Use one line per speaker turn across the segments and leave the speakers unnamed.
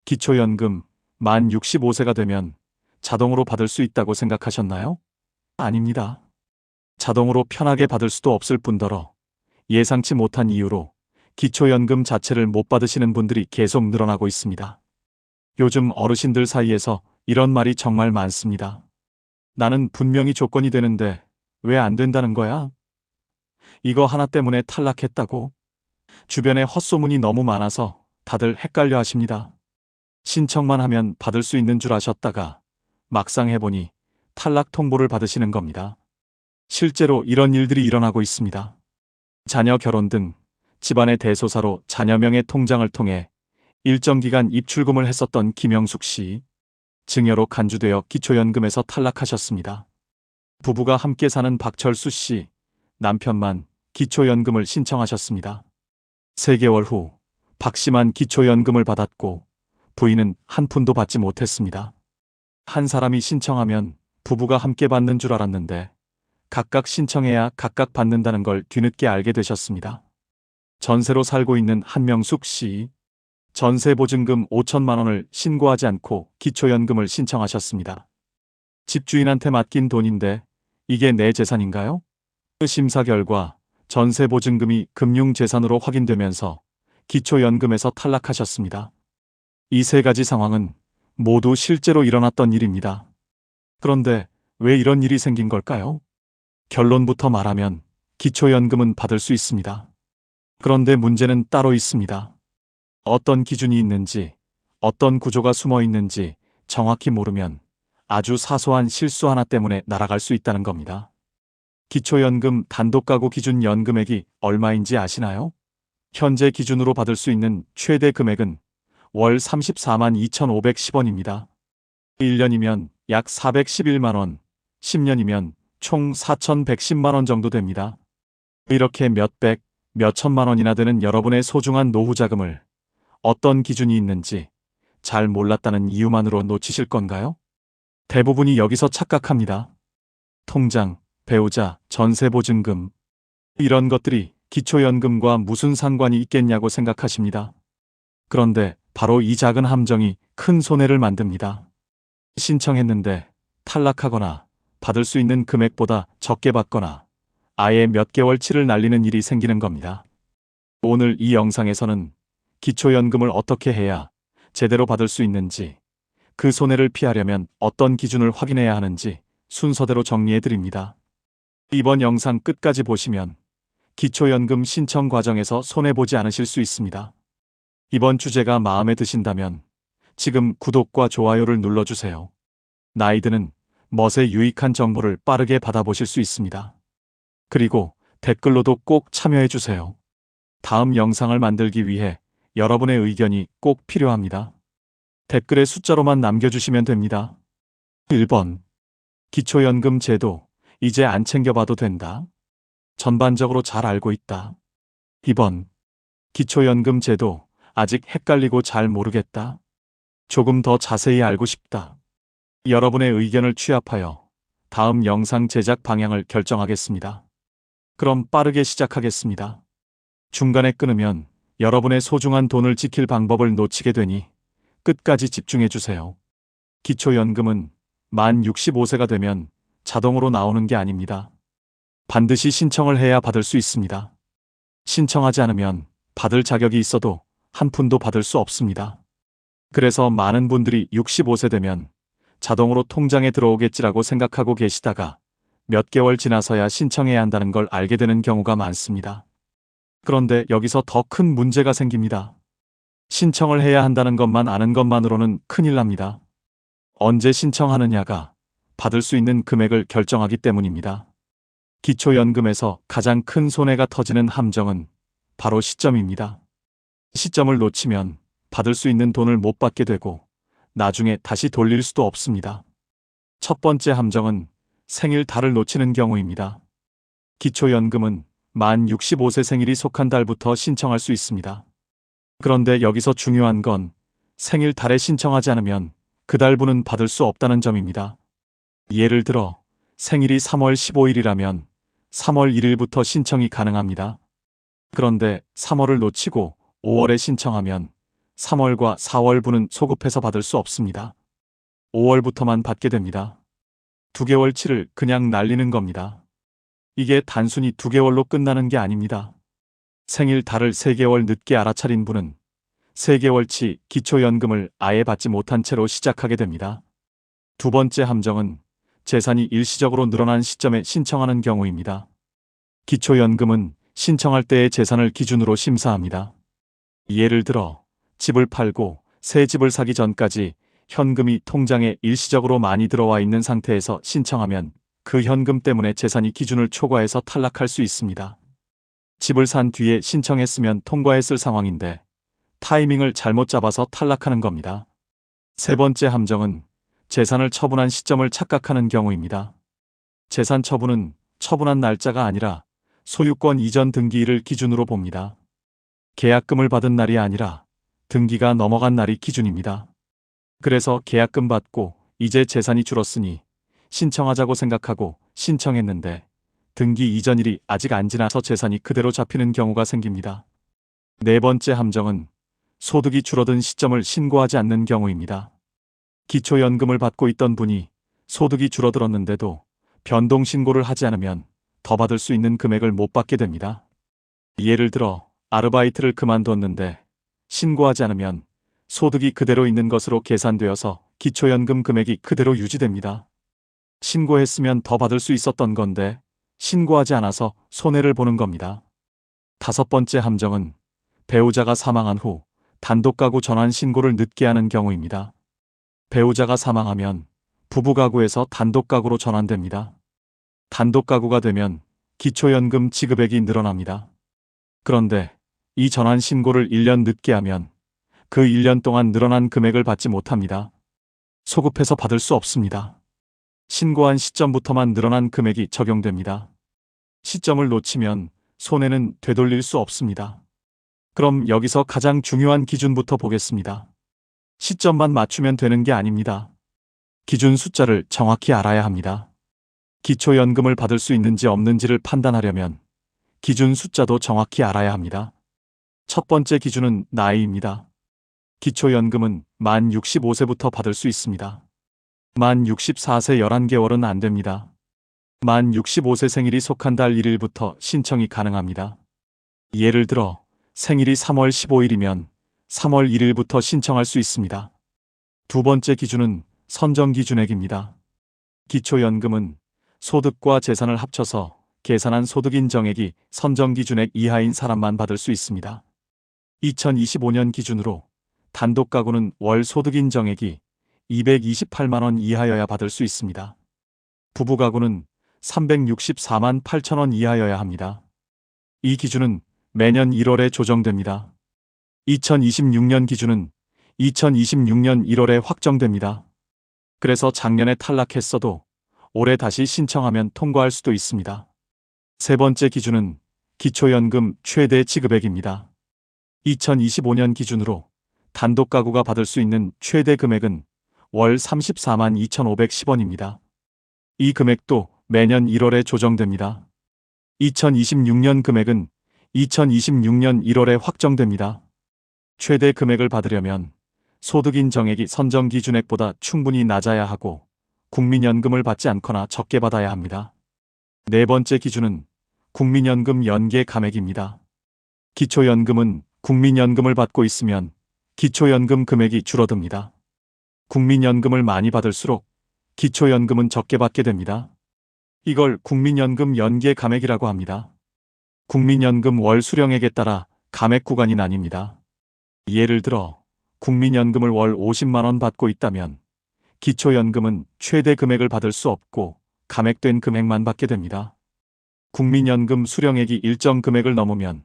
기초연금 만 65세가 되면 자동으로 받을 수 있다고 생각하셨나요? 아닙니다. 자동으로 편하게 받을 수도 없을 뿐더러 예상치 못한 이유로 기초연금 자체를 못 받으시는 분들이 계속 늘어나고 있습니다. 요즘 어르신들 사이에서 이런 말이 정말 많습니다. 나는 분명히 조건이 되는데 왜 안 된다는 거야? 이거 하나 때문에 탈락했다고? 주변에 헛소문이 너무 많아서 다들 헷갈려 하십니다. 신청만 하면 받을 수 있는 줄 아셨다가 막상 해보니 탈락 통보를 받으시는 겁니다. 실제로 이런 일들이 일어나고 있습니다. 자녀 결혼 등 집안의 대소사로 자녀명의 통장을 통해 일정 기간 입출금을 했었던 김영숙 씨. 증여로 간주되어 기초연금에서 탈락하셨습니다. 부부가 함께 사는 박철수 씨. 남편만 기초연금을 신청하셨습니다. 3개월 후 박 씨만 기초연금을 받았고 부인은 한 푼도 받지 못했습니다. 한 사람이 신청하면 부부가 함께 받는 줄 알았는데 각각 신청해야 각각 받는다는 걸 뒤늦게 알게 되셨습니다. 전세로 살고 있는 한명숙 씨. 전세보증금 5천만 원을 신고하지 않고 기초연금을 신청하셨습니다. 집주인한테 맡긴 돈인데 이게 내 재산인가요? 심사 결과 전세보증금이 금융재산으로 확인되면서 기초연금에서 탈락하셨습니다. 이 3가지 상황은 모두 실제로 일어났던 일입니다. 그런데 왜 이런 일이 생긴 걸까요? 결론부터 말하면 기초연금은 받을 수 있습니다. 그런데 문제는 따로 있습니다. 어떤 기준이 있는지, 어떤 구조가 숨어 있는지 정확히 모르면 아주 사소한 실수 하나 때문에 날아갈 수 있다는 겁니다. 기초연금 단독가구 기준 연금액이 얼마인지 아시나요? 현재 기준으로 받을 수 있는 최대 금액은 월 34만 2,510원입니다. 1년이면 약 411만 원, 10년이면 총 4,110만 원 정도 됩니다. 이렇게 몇백, 몇천만 원이나 되는 여러분의 소중한 노후 자금을 어떤 기준이 있는지 잘 몰랐다는 이유만으로 놓치실 건가요? 대부분이 여기서 착각합니다. 통장, 배우자, 전세보증금 이런 것들이 기초연금과 무슨 상관이 있겠냐고 생각하십니다. 그런데 바로 이 작은 함정이 큰 손해를 만듭니다. 신청했는데 탈락하거나 받을 수 있는 금액보다 적게 받거나 아예 몇 개월치를 날리는 일이 생기는 겁니다. 오늘 이 영상에서는 기초연금을 어떻게 해야 제대로 받을 수 있는지, 그 손해를 피하려면 어떤 기준을 확인해야 하는지 순서대로 정리해드립니다. 이번 영상 끝까지 보시면 기초연금 신청 과정에서 손해보지 않으실 수 있습니다. 이번 주제가 마음에 드신다면 지금 구독과 좋아요를 눌러주세요. 나이드는 멋의 유익한 정보를 빠르게 받아보실 수 있습니다. 그리고 댓글로도 꼭 참여해주세요. 다음 영상을 만들기 위해 여러분의 의견이 꼭 필요합니다. 댓글에 숫자로만 남겨주시면 됩니다. 1번. 기초연금 제도 이제 안 챙겨봐도 된다. 전반적으로 잘 알고 있다. 2번. 기초연금 제도 아직 헷갈리고 잘 모르겠다. 조금 더 자세히 알고 싶다. 여러분의 의견을 취합하여 다음 영상 제작 방향을 결정하겠습니다. 그럼 빠르게 시작하겠습니다. 중간에 끊으면 여러분의 소중한 돈을 지킬 방법을 놓치게 되니 끝까지 집중해주세요. 기초연금은 만 65세가 되면 자동으로 나오는 게 아닙니다. 반드시 신청을 해야 받을 수 있습니다. 신청하지 않으면 받을 자격이 있어도 한 푼도 받을 수 없습니다. 그래서 많은 분들이 65세 되면 자동으로 통장에 들어오겠지라고 생각하고 계시다가 몇 개월 지나서야 신청해야 한다는 걸 알게 되는 경우가 많습니다. 그런데 여기서 더 큰 문제가 생깁니다. 신청을 해야 한다는 것만 아는 것만으로는 큰일 납니다. 언제 신청하느냐가 받을 수 있는 금액을 결정하기 때문입니다. 기초연금에서 가장 큰 손해가 터지는 함정은 바로 시점입니다. 시점을 놓치면 받을 수 있는 돈을 못 받게 되고 나중에 다시 돌릴 수도 없습니다. 첫 번째 함정은 생일 달을 놓치는 경우입니다. 기초연금은 만 65세 생일이 속한 달부터 신청할 수 있습니다. 그런데 여기서 중요한 건 생일 달에 신청하지 않으면 그 달분은 받을 수 없다는 점입니다. 예를 들어 생일이 3월 15일이라면 3월 1일부터 신청이 가능합니다. 그런데 3월을 놓치고 5월에 신청하면 3월과 4월분은 소급해서 받을 수 없습니다. 5월부터만 받게 됩니다. 2개월치를 그냥 날리는 겁니다. 이게 단순히 2개월로 끝나는 게 아닙니다. 생일 달을 3개월 늦게 알아차린 분은 3개월치 기초연금을 아예 받지 못한 채로 시작하게 됩니다. 두 번째 함정은 재산이 일시적으로 늘어난 시점에 신청하는 경우입니다. 기초연금은 신청할 때의 재산을 기준으로 심사합니다. 예를 들어 집을 팔고 새 집을 사기 전까지 현금이 통장에 일시적으로 많이 들어와 있는 상태에서 신청하면 그 현금 때문에 재산이 기준을 초과해서 탈락할 수 있습니다. 집을 산 뒤에 신청했으면 통과했을 상황인데 타이밍을 잘못 잡아서 탈락하는 겁니다. 세 번째 함정은 재산을 처분한 시점을 착각하는 경우입니다. 재산 처분은 처분한 날짜가 아니라 소유권 이전 등기일을 기준으로 봅니다. 계약금을 받은 날이 아니라 등기가 넘어간 날이 기준입니다. 그래서 계약금 받고 이제 재산이 줄었으니 신청하자고 생각하고 신청했는데 등기 이전일이 아직 안 지나서 재산이 그대로 잡히는 경우가 생깁니다. 네 번째 함정은 소득이 줄어든 시점을 신고하지 않는 경우입니다. 기초연금을 받고 있던 분이 소득이 줄어들었는데도 변동 신고를 하지 않으면 더 받을 수 있는 금액을 못 받게 됩니다. 예를 들어 아르바이트를 그만뒀는데 신고하지 않으면 소득이 그대로 있는 것으로 계산되어서 기초연금 금액이 그대로 유지됩니다. 신고했으면 더 받을 수 있었던 건데 신고하지 않아서 손해를 보는 겁니다. 다섯 번째 함정은 배우자가 사망한 후 단독가구 전환 신고를 늦게 하는 경우입니다. 배우자가 사망하면 부부가구에서 단독가구로 전환됩니다. 단독가구가 되면 기초연금 지급액이 늘어납니다. 그런데 이 전환 신고를 1년 늦게 하면 그 1년 동안 늘어난 금액을 받지 못합니다. 소급해서 받을 수 없습니다. 신고한 시점부터만 늘어난 금액이 적용됩니다. 시점을 놓치면 손해는 되돌릴 수 없습니다. 그럼 여기서 가장 중요한 기준부터 보겠습니다. 시점만 맞추면 되는 게 아닙니다. 기준 숫자를 정확히 알아야 합니다. 기초연금을 받을 수 있는지 없는지를 판단하려면 기준 숫자도 정확히 알아야 합니다. 첫 번째 기준은 나이입니다. 기초연금은 만 65세부터 받을 수 있습니다. 만 64세 11개월은 안 됩니다. 만 65세 생일이 속한 달 1일부터 신청이 가능합니다. 예를 들어 생일이 3월 15일이면 3월 1일부터 신청할 수 있습니다. 두 번째 기준은 선정기준액입니다. 기초연금은 소득과 재산을 합쳐서 계산한 소득인정액이 선정기준액 이하인 사람만 받을 수 있습니다. 2025년 기준으로 단독가구는 월 소득인정액이 228만 원 이하여야 받을 수 있습니다. 부부가구는 364만 8천 원 이하여야 합니다. 이 기준은 매년 1월에 조정됩니다. 2026년 기준은 2026년 1월에 확정됩니다. 그래서 작년에 탈락했어도 올해 다시 신청하면 통과할 수도 있습니다. 세 번째 기준은 기초연금 최대 지급액입니다. 2025년 기준으로 단독가구가 받을 수 있는 최대 금액은 월 34만 2,510원입니다. 이 금액도 매년 1월에 조정됩니다. 2026년 금액은 2026년 1월에 확정됩니다. 최대 금액을 받으려면 소득인정액이 선정기준액보다 충분히 낮아야 하고 국민연금을 받지 않거나 적게 받아야 합니다. 네 번째 기준은 국민연금 연계 감액입니다. 기초연금은 국민연금을 받고 있으면 기초연금 금액이 줄어듭니다. 국민연금을 많이 받을수록 기초연금은 적게 받게 됩니다. 이걸 국민연금 연계 감액이라고 합니다. 국민연금 월 수령액에 따라 감액 구간이 나뉩니다. 예를 들어 국민연금을 월 50만 원 받고 있다면 기초연금은 최대 금액을 받을 수 없고 감액된 금액만 받게 됩니다. 국민연금 수령액이 일정 금액을 넘으면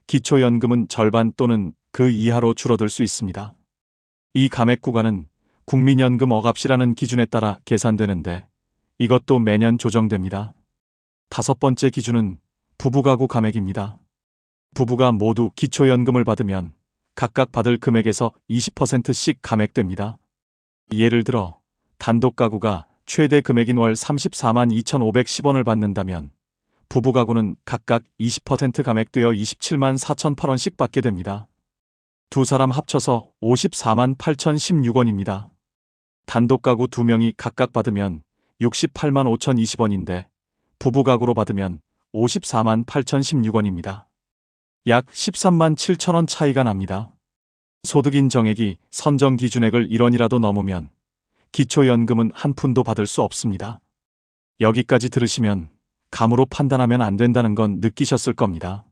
기초연금은 절반 또는 그 이하로 줄어들 수 있습니다. 이 감액 구간은 국민연금 억압시라는 기준에 따라 계산되는데 이것도 매년 조정됩니다. 다섯 번째 기준은 부부가구 감액입니다. 부부가 모두 기초연금을 받으면 각각 받을 금액에서 20%씩 감액됩니다. 예를 들어 단독가구가 최대 금액인 월 34만 2,510원을 받는다면 부부가구는 각각 20% 감액되어 27만 4,008원씩 받게 됩니다. 두 사람 합쳐서 54만 8,016원입니다. 단독 가구 2명이 각각 받으면 68만 5,020원인데 부부가구로 받으면 54만 8,016원입니다. 약 13만 7천원 차이가 납니다. 소득인정액이 선정 기준액을 1원이라도 넘으면 기초연금은 한 푼도 받을 수 없습니다. 여기까지 들으시면 감으로 판단하면 안 된다는 건 느끼셨을 겁니다.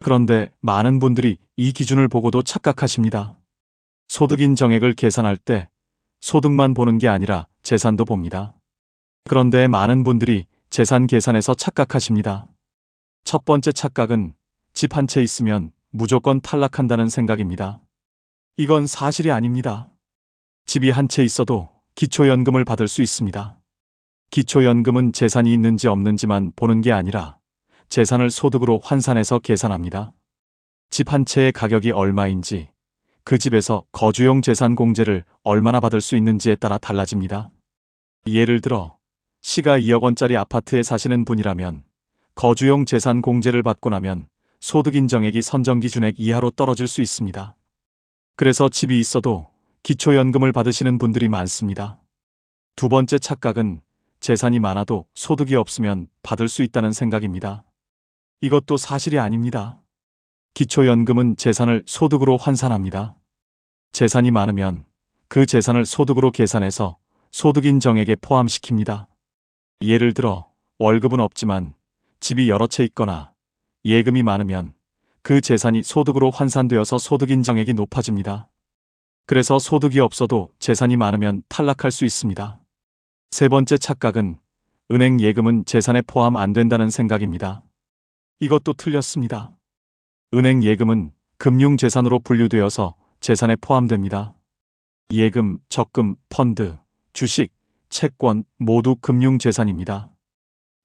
그런데 많은 분들이 이 기준을 보고도 착각하십니다. 소득인정액을 계산할 때 소득만 보는 게 아니라 재산도 봅니다. 그런데 많은 분들이 재산 계산에서 착각하십니다. 첫 번째 착각은 집 한 채 있으면 무조건 탈락한다는 생각입니다. 이건 사실이 아닙니다. 집이 한 채 있어도 기초연금을 받을 수 있습니다. 기초연금은 재산이 있는지 없는지만 보는 게 아니라 재산을 소득으로 환산해서 계산합니다. 집 한 채의 가격이 얼마인지, 그 집에서 거주용 재산 공제를 얼마나 받을 수 있는지에 따라 달라집니다. 예를 들어 시가 2억 원짜리 아파트에 사시는 분이라면 거주용 재산 공제를 받고 나면 소득인정액이 선정기준액 이하로 떨어질 수 있습니다. 그래서 집이 있어도 기초연금을 받으시는 분들이 많습니다. 두 번째 착각은 재산이 많아도 소득이 없으면 받을 수 있다는 생각입니다. 이것도 사실이 아닙니다. 기초연금은 재산을 소득으로 환산합니다. 재산이 많으면 그 재산을 소득으로 계산해서 소득인정액에 포함시킵니다. 예를 들어 월급은 없지만 집이 여러 채 있거나 예금이 많으면 그 재산이 소득으로 환산되어서 소득인정액이 높아집니다. 그래서 소득이 없어도 재산이 많으면 탈락할 수 있습니다. 세 번째 착각은 은행 예금은 재산에 포함 안 된다는 생각입니다. 이것도 틀렸습니다. 은행 예금은 금융재산으로 분류되어서 재산에 포함됩니다. 예금, 적금, 펀드, 주식, 채권 모두 금융재산입니다.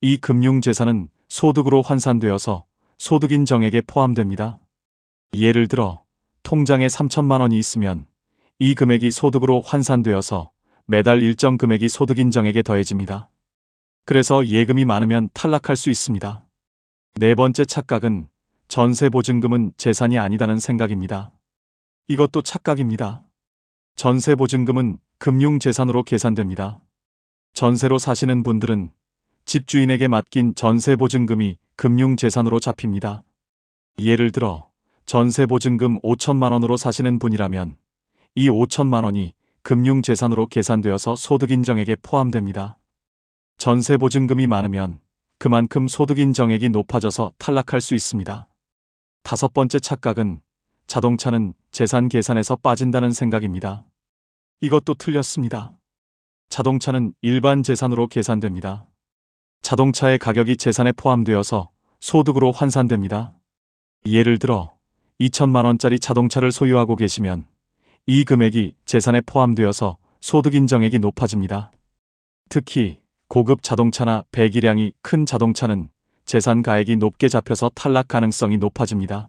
이 금융재산은 소득으로 환산되어서 소득인정액에 포함됩니다. 예를 들어 통장에 3천만 원이 있으면 이 금액이 소득으로 환산되어서 매달 일정 금액이 소득인정액에 더해집니다. 그래서 예금이 많으면 탈락할 수 있습니다. 네 번째 착각은 전세보증금은 재산이 아니다는 생각입니다. 이것도 착각입니다. 전세보증금은 금융재산으로 계산됩니다. 전세로 사시는 분들은 집주인에게 맡긴 전세보증금이 금융재산으로 잡힙니다. 예를 들어 전세보증금 5천만 원으로 사시는 분이라면 이 5천만 원이 금융재산으로 계산되어서 소득인정액에 포함됩니다. 전세보증금이 많으면 그만큼 소득인정액이 높아져서 탈락할 수 있습니다. 다섯 번째 착각은 자동차는 재산 계산에서 빠진다는 생각입니다. 이것도 틀렸습니다. 자동차는 일반 재산으로 계산됩니다. 자동차의 가격이 재산에 포함되어서 소득으로 환산됩니다. 예를 들어 2천만 원짜리 자동차를 소유하고 계시면 이 금액이 재산에 포함되어서 소득인정액이 높아집니다. 특히 고급 자동차나 배기량이 큰 자동차는 재산 가액이 높게 잡혀서 탈락 가능성이 높아집니다.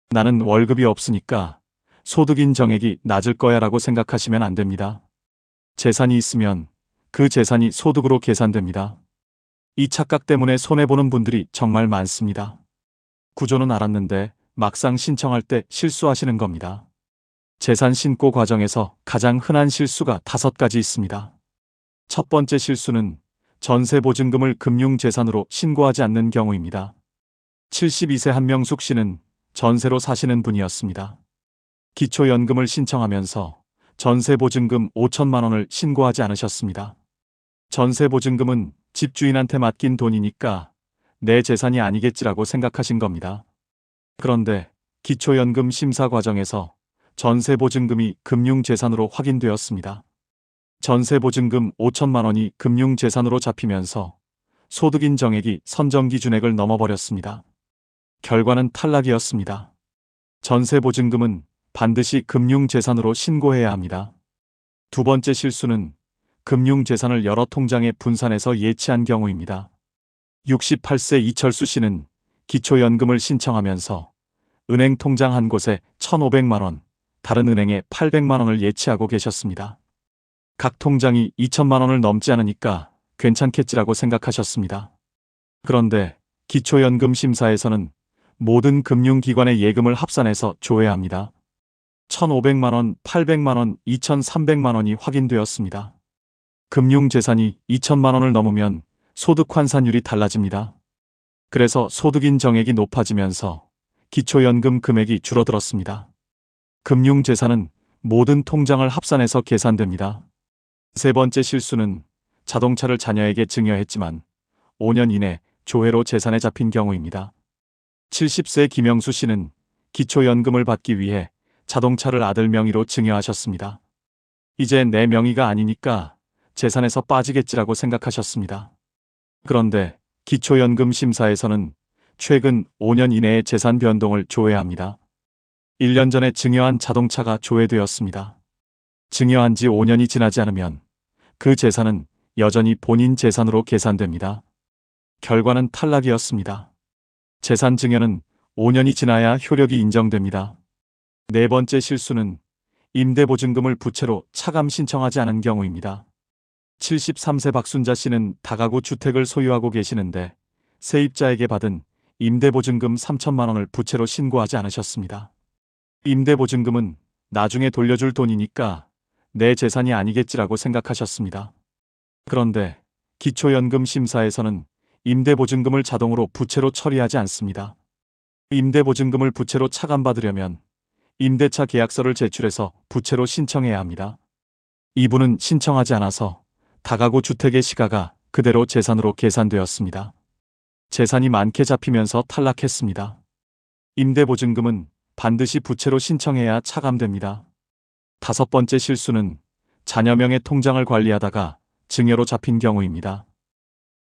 나는 월급이 없으니까 소득인정액이 낮을 거야 라고 생각하시면 안 됩니다. 재산이 있으면 그 재산이 소득으로 계산됩니다. 이 착각 때문에 손해보는 분들이 정말 많습니다. 구조는 알았는데 막상 신청할 때 실수하시는 겁니다. 재산 신고 과정에서 가장 흔한 실수가 5가지 있습니다. 첫 번째 실수는 전세보증금을 금융재산으로 신고하지 않는 경우입니다. 72세 한명숙 씨는 전세로 사시는 분이었습니다. 기초연금을 신청하면서 전세보증금 5천만 원을 신고하지 않으셨습니다. 전세보증금은 집주인한테 맡긴 돈이니까 내 재산이 아니겠지라고 생각하신 겁니다. 그런데 기초연금 심사 과정에서 전세보증금이 금융재산으로 확인되었습니다. 전세보증금 5천만 원이 금융재산으로 잡히면서 소득인정액이 선정기준액을 넘어버렸습니다. 결과는 탈락이었습니다. 전세보증금은 반드시 금융재산으로 신고해야 합니다. 두 번째 실수는 금융재산을 여러 통장에 분산해서 예치한 경우입니다. 68세 이철수 씨는 기초연금을 신청하면서 은행 통장 한 곳에 1,500만 원, 다른 은행에 800만 원을 예치하고 계셨습니다. 각 통장이 2천만 원을 넘지 않으니까 괜찮겠지라고 생각하셨습니다. 그런데 기초연금 심사에서는 모든 금융기관의 예금을 합산해서 조회합니다. 1,500만 원, 800만 원, 2,300만 원이 확인되었습니다. 금융재산이 2천만 원을 넘으면 소득 환산율이 달라집니다. 그래서 소득 인정액이 높아지면서 기초연금 금액이 줄어들었습니다. 금융재산은 모든 통장을 합산해서 계산됩니다. 세 번째 실수는 자동차를 자녀에게 증여했지만 5년 이내 조회로 재산에 잡힌 경우입니다. 70세 김영수 씨는 기초연금을 받기 위해 자동차를 아들 명의로 증여하셨습니다. 이제 내 명의가 아니니까 재산에서 빠지겠지라고 생각하셨습니다. 그런데 기초연금 심사에서는 최근 5년 이내의 재산 변동을 조회합니다. 1년 전에 증여한 자동차가 조회되었습니다. 증여한 지 5년이 지나지 않으면 그 재산은 여전히 본인 재산으로 계산됩니다. 결과는 탈락이었습니다. 재산 증여는 5년이 지나야 효력이 인정됩니다. 네 번째 실수는 임대보증금을 부채로 차감 신청하지 않은 경우입니다. 73세 박순자 씨는 다가구 주택을 소유하고 계시는데 세입자에게 받은 임대보증금 3천만 원을 부채로 신고하지 않으셨습니다. 임대보증금은 나중에 돌려줄 돈이니까 내 재산이 아니겠지라고 생각하셨습니다. 그런데 기초연금 심사에서는 임대보증금을 자동으로 부채로 처리하지 않습니다. 임대보증금을 부채로 차감받으려면 임대차 계약서를 제출해서 부채로 신청해야 합니다. 이분은 신청하지 않아서 다가구 주택의 시가가 그대로 재산으로 계산되었습니다. 재산이 많게 잡히면서 탈락했습니다. 임대보증금은 반드시 부채로 신청해야 차감됩니다. 다섯 번째 실수는 자녀명의 통장을 관리하다가 증여로 잡힌 경우입니다.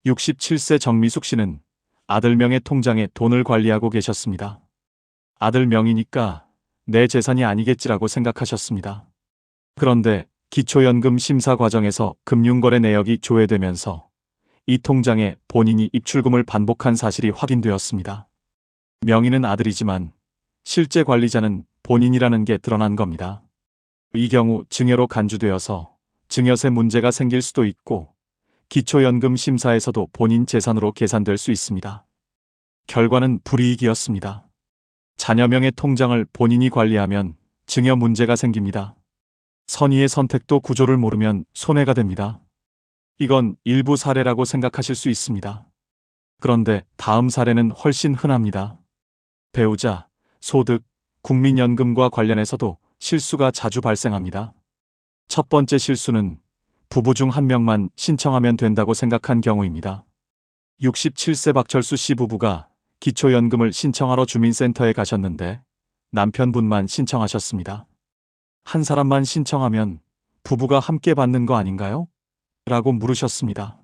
67세 정미숙 씨는 아들 명의 통장에 돈을 관리하고 계셨습니다. 아들 명이니까 내 재산이 아니겠지라고 생각하셨습니다. 그런데 기초연금 심사 과정에서 금융거래 내역이 조회되면서 이 통장에 본인이 입출금을 반복한 사실이 확인되었습니다. 명의는 아들이지만 실제 관리자는 본인이라는 게 드러난 겁니다. 이 경우 증여로 간주되어서 증여세 문제가 생길 수도 있고 기초연금 심사에서도 본인 재산으로 계산될 수 있습니다. 결과는 불이익이었습니다. 자녀명의 통장을 본인이 관리하면 증여 문제가 생깁니다. 선의의 선택도 구조를 모르면 손해가 됩니다. 이건 일부 사례라고 생각하실 수 있습니다. 그런데 다음 사례는 훨씬 흔합니다. 배우자, 소득, 국민연금과 관련해서도 실수가 자주 발생합니다. 첫 번째 실수는 부부 중 한 명만 신청하면 된다고 생각한 경우입니다. 67세 박철수 씨 부부가 기초연금을 신청하러 주민센터에 가셨는데 남편분만 신청하셨습니다. 한 사람만 신청하면 부부가 함께 받는 거 아닌가요? 라고 물으셨습니다.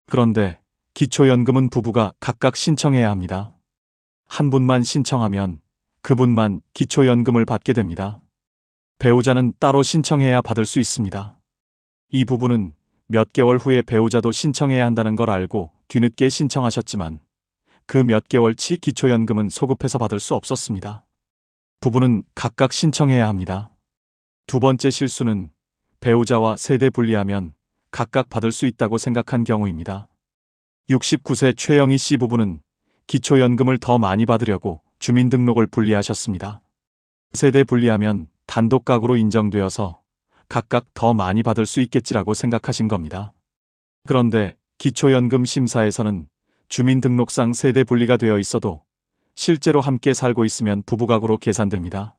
그런데 기초연금은 부부가 각각 신청해야 합니다. 한 분만 신청하면 그분만 기초연금을 받게 됩니다. 배우자는 따로 신청해야 받을 수 있습니다. 이 부부는 몇 개월 후에 배우자도 신청해야 한다는 걸 알고 뒤늦게 신청하셨지만 그 몇 개월치 기초연금은 소급해서 받을 수 없었습니다. 부부는 각각 신청해야 합니다. 두 번째 실수는 배우자와 세대 분리하면 각각 받을 수 있다고 생각한 경우입니다. 69세 최영희 씨 부부는 기초연금을 더 많이 받으려고 주민등록을 분리하셨습니다. 세대 분리하면 단독 가구로 인정되어서 각각 더 많이 받을 수 있겠지라고 생각하신 겁니다. 그런데 기초연금 심사에서는 주민등록상 세대 분리가 되어 있어도 실제로 함께 살고 있으면 부부가구로 계산됩니다.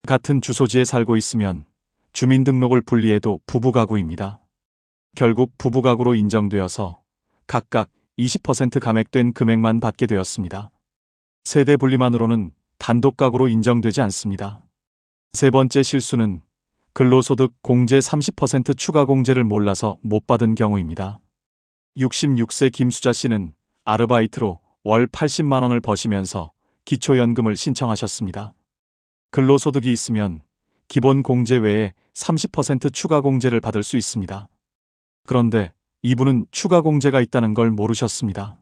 같은 주소지에 살고 있으면 주민등록을 분리해도 부부가구입니다. 결국 부부가구로 인정되어서 각각 20% 감액된 금액만 받게 되었습니다. 세대 분리만으로는 단독가구로 인정되지 않습니다. 세 번째 실수는 근로소득 공제 30% 추가 공제를 몰라서 못 받은 경우입니다. 66세 김수자 씨는 아르바이트로 월 80만 원을 버시면서 기초연금을 신청하셨습니다. 근로소득이 있으면 기본 공제 외에 30% 추가 공제를 받을 수 있습니다. 그런데 이분은 추가 공제가 있다는 걸 모르셨습니다.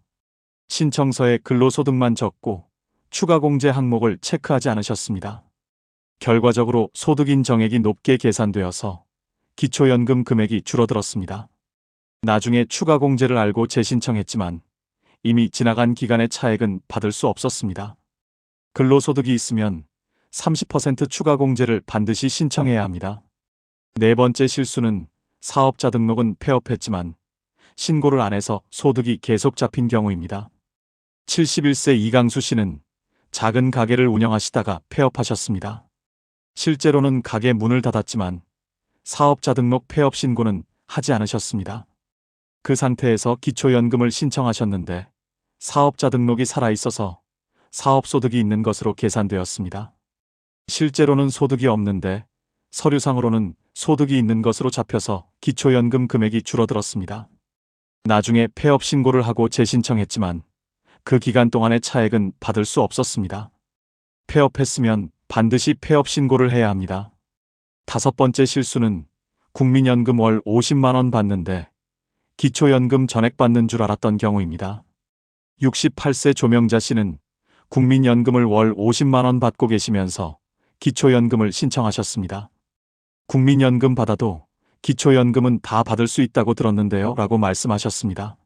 신청서에 근로소득만 적고 추가 공제 항목을 체크하지 않으셨습니다. 결과적으로 소득인 정액이 높게 계산되어서 기초연금 금액이 줄어들었습니다. 나중에 추가 공제를 알고 재신청했지만 이미 지나간 기간의 차액은 받을 수 없었습니다. 근로소득이 있으면 30% 추가 공제를 반드시 신청해야 합니다. 네 번째 실수는 사업자 등록은 폐업했지만 신고를 안 해서 소득이 계속 잡힌 경우입니다. 71세 이강수 씨는 작은 가게를 운영하시다가 폐업하셨습니다. 실제로는 가게 문을 닫았지만 사업자 등록 폐업 신고는 하지 않으셨습니다. 그 상태에서 기초연금을 신청하셨는데 사업자 등록이 살아있어서 사업소득이 있는 것으로 계산되었습니다. 실제로는 소득이 없는데 서류상으로는 소득이 있는 것으로 잡혀서 기초연금 금액이 줄어들었습니다. 나중에 폐업 신고를 하고 재신청했지만 그 기간 동안의 차액은 받을 수 없었습니다. 폐업했으면 반드시 폐업 신고를 해야 합니다. 다섯 번째 실수는 국민연금 월 50만 원 받는데 기초연금 전액 받는 줄 알았던 경우입니다. 68세 조명자 씨는 국민연금을 월 50만 원 받고 계시면서 기초연금을 신청하셨습니다. 국민연금 받아도 기초연금은 다 받을 수 있다고 들었는데요 라고 말씀하셨습니다.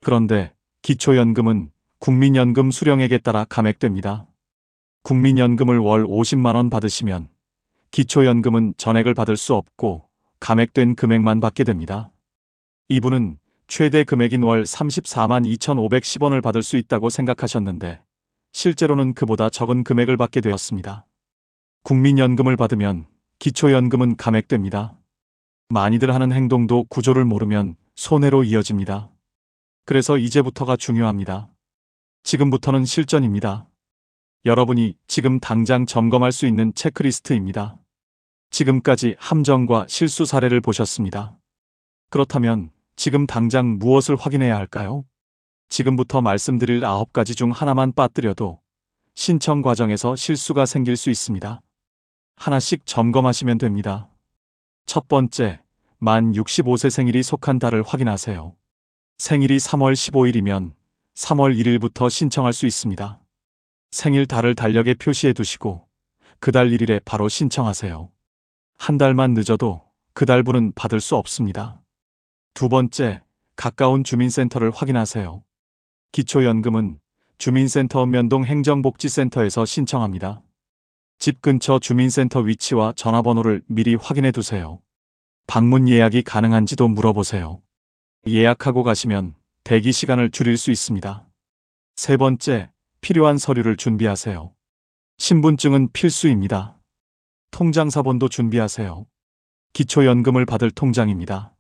그런데 기초연금은 국민연금 수령액에 따라 감액됩니다. 국민연금을 월 50만 원 받으시면 기초연금은 전액을 받을 수 없고 감액된 금액만 받게 됩니다. 이분은 최대 금액인 월 34만 2,510원을 받을 수 있다고 생각하셨는데 실제로는 그보다 적은 금액을 받게 되었습니다. 국민연금을 받으면 기초연금은 감액됩니다. 많이들 하는 행동도 구조를 모르면 손해로 이어집니다. 그래서 이제부터가 중요합니다. 지금부터는 실전입니다. 여러분이 지금 당장 점검할 수 있는 체크리스트입니다. 지금까지 함정과 실수 사례를 보셨습니다. 그렇다면 지금 당장 무엇을 확인해야 할까요? 지금부터 말씀드릴 9가지 중 하나만 빠뜨려도 신청 과정에서 실수가 생길 수 있습니다. 하나씩 점검하시면 됩니다. 첫 번째, 만 65세 생일이 속한 달을 확인하세요. 생일이 3월 15일이면 3월 1일부터 신청할 수 있습니다. 생일 달을 달력에 표시해 두시고 그 달 1일에 바로 신청하세요. 한 달만 늦어도 그 달분은 받을 수 없습니다. 두 번째, 가까운 주민센터를 확인하세요. 기초연금은 주민센터 면동행정복지센터에서 신청합니다. 집 근처 주민센터 위치와 전화번호를 미리 확인해 두세요. 방문 예약이 가능한지도 물어보세요. 예약하고 가시면 대기 시간을 줄일 수 있습니다. 세 번째, 필요한 서류를 준비하세요. 신분증은 필수입니다. 통장사본도 준비하세요. 기초연금을 받을 통장입니다.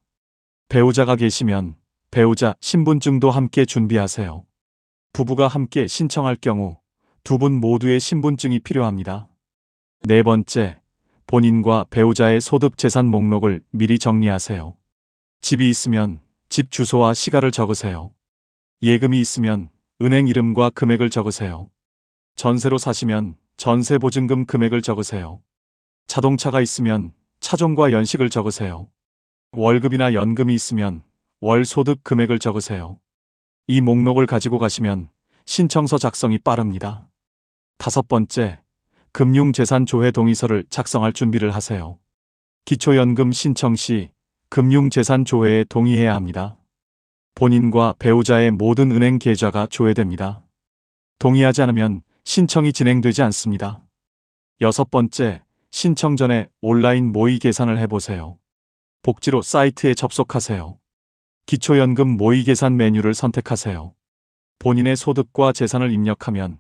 배우자가 계시면 배우자 신분증도 함께 준비하세요. 부부가 함께 신청할 경우 두 분 모두의 신분증이 필요합니다. 네 번째, 본인과 배우자의 소득 재산 목록을 미리 정리하세요. 집이 있으면 집 주소와 시가를 적으세요. 예금이 있으면 은행 이름과 금액을 적으세요. 전세로 사시면 전세보증금 금액을 적으세요. 자동차가 있으면 차종과 연식을 적으세요. 월급이나 연금이 있으면 월 소득 금액을 적으세요. 이 목록을 가지고 가시면 신청서 작성이 빠릅니다. 다섯 번째, 금융재산조회 동의서를 작성할 준비를 하세요. 기초연금 신청 시 금융재산조회에 동의해야 합니다. 본인과 배우자의 모든 은행 계좌가 조회됩니다. 동의하지 않으면 신청이 진행되지 않습니다. 여섯 번째, 신청 전에 온라인 모의 계산을 해보세요. 복지로 사이트에 접속하세요. 기초연금 모의 계산 메뉴를 선택하세요. 본인의 소득과 재산을 입력하면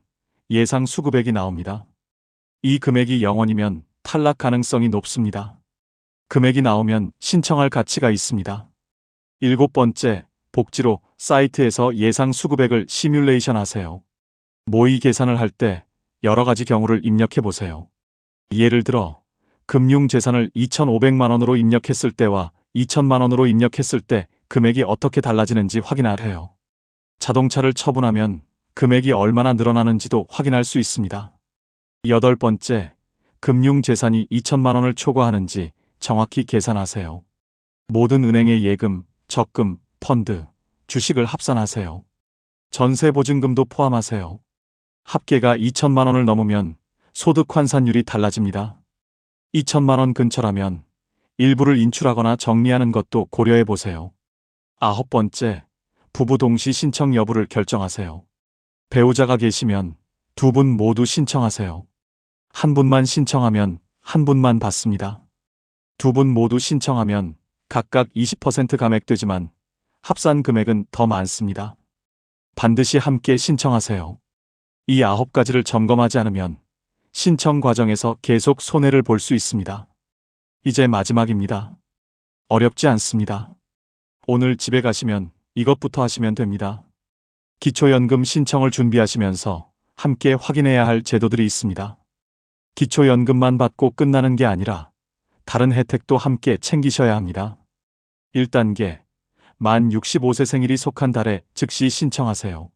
예상 수급액이 나옵니다. 이 금액이 0원이면 탈락 가능성이 높습니다. 금액이 나오면 신청할 가치가 있습니다. 일곱 번째, 복지로 사이트에서 예상 수급액을 시뮬레이션 하세요. 모의 계산을 할 때 여러 가지 경우를 입력해 보세요. 예를 들어 금융재산을 2,500만 원으로 입력했을 때와 2,000만 원으로 입력했을 때 금액이 어떻게 달라지는지 확인하세요. 자동차를 처분하면 금액이 얼마나 늘어나는지도 확인할 수 있습니다. 여덟 번째, 금융재산이 2,000만 원을 초과하는지 정확히 계산하세요. 모든 은행의 예금, 적금, 펀드, 주식을 합산하세요. 전세보증금도 포함하세요. 합계가 2,000만 원을 넘으면 소득 환산율이 달라집니다. 2,000만 원 근처라면 일부를 인출하거나 정리하는 것도 고려해 보세요. 아홉 번째, 부부 동시 신청 여부를 결정하세요. 배우자가 계시면 두 분 모두 신청하세요. 한 분만 신청하면 한 분만 받습니다. 두 분 모두 신청하면 각각 20% 감액되지만 합산 금액은 더 많습니다. 반드시 함께 신청하세요. 이 9가지를 점검하지 않으면 신청 과정에서 계속 손해를 볼 수 있습니다. 이제 마지막입니다. 어렵지 않습니다. 오늘 집에 가시면 이것부터 하시면 됩니다. 기초연금 신청을 준비하시면서 함께 확인해야 할 제도들이 있습니다. 기초연금만 받고 끝나는 게 아니라 다른 혜택도 함께 챙기셔야 합니다. 1단계, 만 65세 생일이 속한 달에 즉시 신청하세요.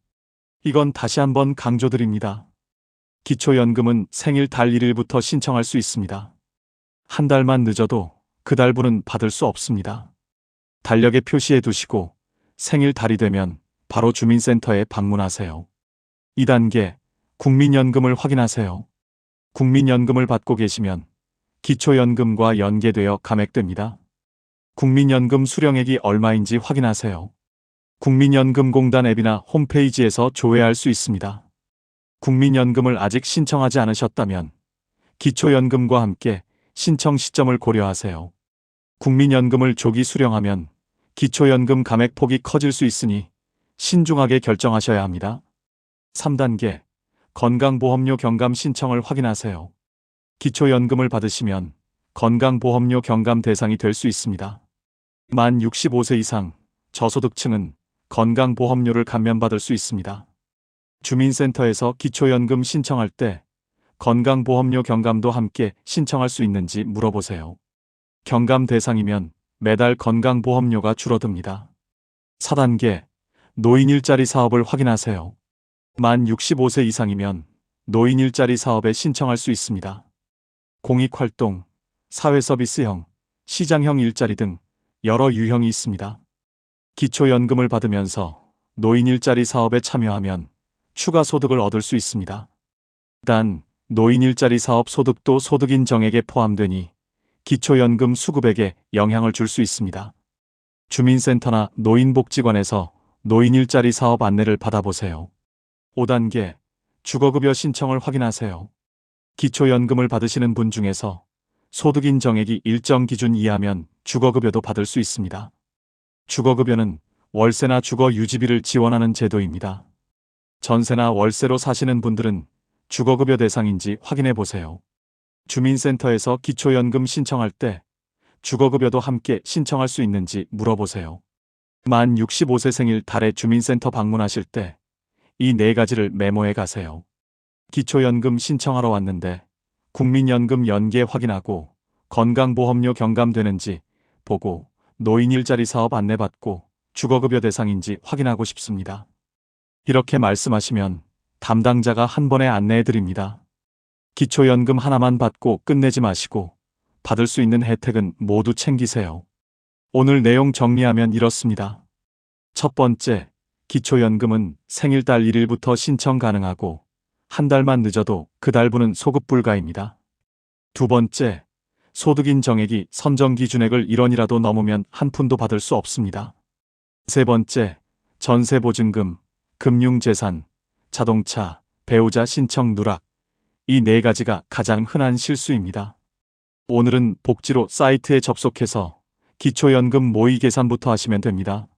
이건 다시 한번 강조드립니다. 기초연금은 생일 달 1일부터 신청할 수 있습니다. 한 달만 늦어도 그 달분은 받을 수 없습니다. 달력에 표시해 두시고 생일 달이 되면 바로 주민센터에 방문하세요. 2단계, 국민연금을 확인하세요. 국민연금을 받고 계시면 기초연금과 연계되어 감액됩니다. 국민연금 수령액이 얼마인지 확인하세요. 국민연금공단 앱이나 홈페이지에서 조회할 수 있습니다. 국민연금을 아직 신청하지 않으셨다면 기초연금과 함께 신청 시점을 고려하세요. 국민연금을 조기 수령하면 기초연금 감액폭이 커질 수 있으니 신중하게 결정하셔야 합니다. 3단계, 건강보험료 경감 신청을 확인하세요. 기초연금을 받으시면 건강보험료 경감 대상이 될 수 있습니다. 만 65세 이상 저소득층은 건강보험료를 감면받을 수 있습니다. 주민센터에서 기초연금 신청할 때 건강보험료 경감도 함께 신청할 수 있는지 물어보세요. 경감 대상이면 매달 건강보험료가 줄어듭니다. 4단계, 노인 일자리 사업을 확인하세요. 만 65세 이상이면 노인 일자리 사업에 신청할 수 있습니다. 공익활동, 사회서비스형, 시장형 일자리 등 여러 유형이 있습니다. 기초연금을 받으면서 노인 일자리 사업에 참여하면 추가 소득을 얻을 수 있습니다. 단, 노인 일자리 사업 소득도 소득인 정액에 포함되니 기초연금 수급액에 영향을 줄 수 있습니다. 주민센터나 노인복지관에서 노인 일자리 사업 안내를 받아보세요. 5단계, 주거급여 신청을 확인하세요. 기초연금을 받으시는 분 중에서 소득인 정액이 일정 기준 이하면 주거급여도 받을 수 있습니다. 주거급여는 월세나 주거 유지비를 지원하는 제도입니다. 전세나 월세로 사시는 분들은 주거급여 대상인지 확인해 보세요. 주민센터에서 기초연금 신청할 때 주거급여도 함께 신청할 수 있는지 물어보세요. 만 65세 생일 달에 주민센터 방문하실 때 이 4가지를 메모해 가세요. 기초연금 신청하러 왔는데 국민연금 연계 확인하고 건강보험료 경감되는지 보고 노인 일자리 사업 안내받고 주거급여 대상인지 확인하고 싶습니다. 이렇게 말씀하시면 담당자가 한 번에 안내해 드립니다. 기초연금 하나만 받고 끝내지 마시고 받을 수 있는 혜택은 모두 챙기세요. 오늘 내용 정리하면 이렇습니다. 첫 번째, 기초연금은 생일달 1일부터 신청 가능하고 한 달만 늦어도 그 달분은 소급 불가입니다. 두 번째, 소득인 정액이 선정 기준액을 1원이라도 넘으면 한 푼도 받을 수 없습니다. 세 번째, 전세보증금, 금융재산, 자동차, 배우자 신청 누락, 이 4가지가 가장 흔한 실수입니다. 오늘은 복지로 사이트에 접속해서 기초연금 모의 계산부터 하시면 됩니다.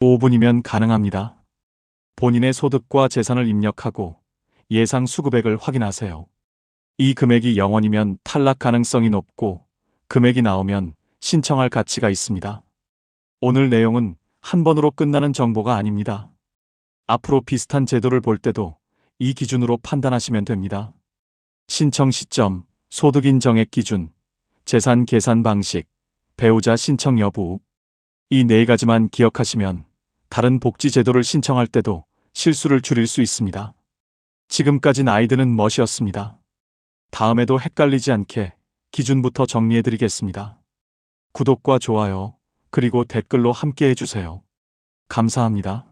5분이면 가능합니다. 본인의 소득과 재산을 입력하고 예상 수급액을 확인하세요. 이 금액이 0원이면 탈락 가능성이 높고 금액이 나오면 신청할 가치가 있습니다. 오늘 내용은 한 번으로 끝나는 정보가 아닙니다. 앞으로 비슷한 제도를 볼 때도 이 기준으로 판단하시면 됩니다. 신청 시점, 소득인 정액 기준, 재산 계산 방식, 배우자 신청 여부, 이 4가지만 기억하시면 다른 복지 제도를 신청할 때도 실수를 줄일 수 있습니다. 지금까지 아이드는 멋이었습니다. 다음에도 헷갈리지 않게 기준부터 정리해드리겠습니다. 구독과 좋아요, 그리고 댓글로 함께 해주세요. 감사합니다.